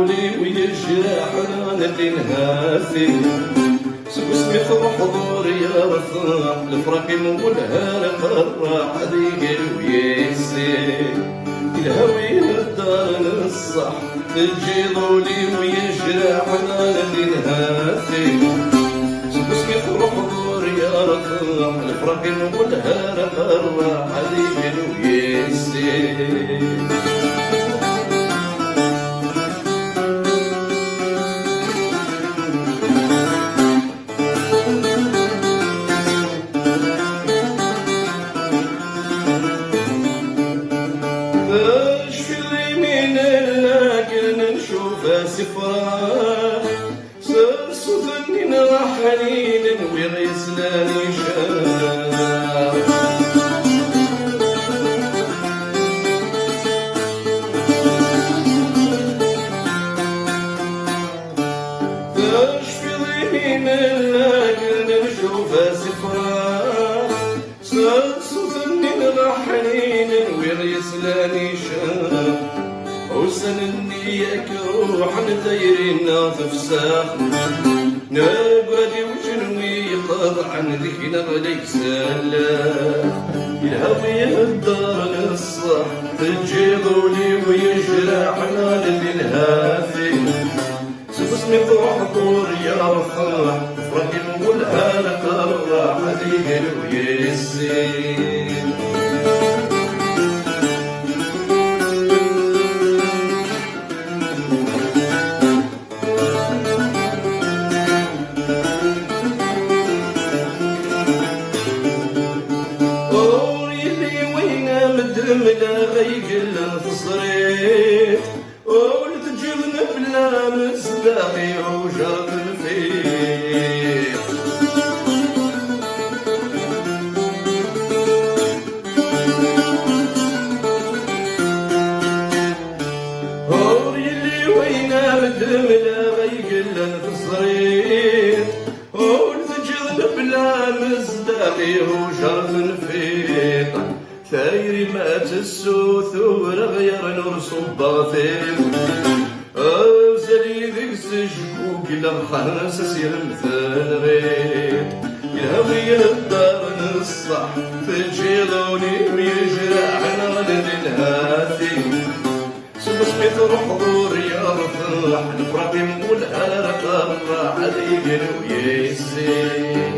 ذولي ويجرحنا اللي نهاسي سبسمي فرح حضور يا رفاق الفرق مولها لقرع هذيك ويسي الهوي الدار الصح تجي ذولي ويجرحنا اللي نهاسي سبسمي فرح حضور يا رفاق الفرق مولها لقرع هذيك ويسي سفراح سرسو ذنين حنين ويغيسلاني شاح تشفي ضيمين لكن نشوفها سفراح سرسو ذنين حنين ويغيسلاني شاح وسنني ياك روح نثيرنا تفساخ نبغي وجنوي قطع ذكنا ليس لا الهوي الدار الصح تجي ذولي ويجرحنا للهافي سبسمي فرح طور يا رفاح فرحي نقولها لك الراح هذيك ويسير ملا غيقل الصريح ولتجبن بلا مصداقي وجرب الفيح هوري اللي وينا ملا غيقل الصريح ولتجبن بلا مصداقي وجرب الفيح ثايري مات السوث ورغير نور صباطيم أوزلي ذيك سجبوك لغخان سسير مثال غير الهوي الدار الصح تجي ضوني ويجرحنا للهاثي سبسمي تروح حضور يا رفاح الفرق مولها لك الراح هذيك ويسير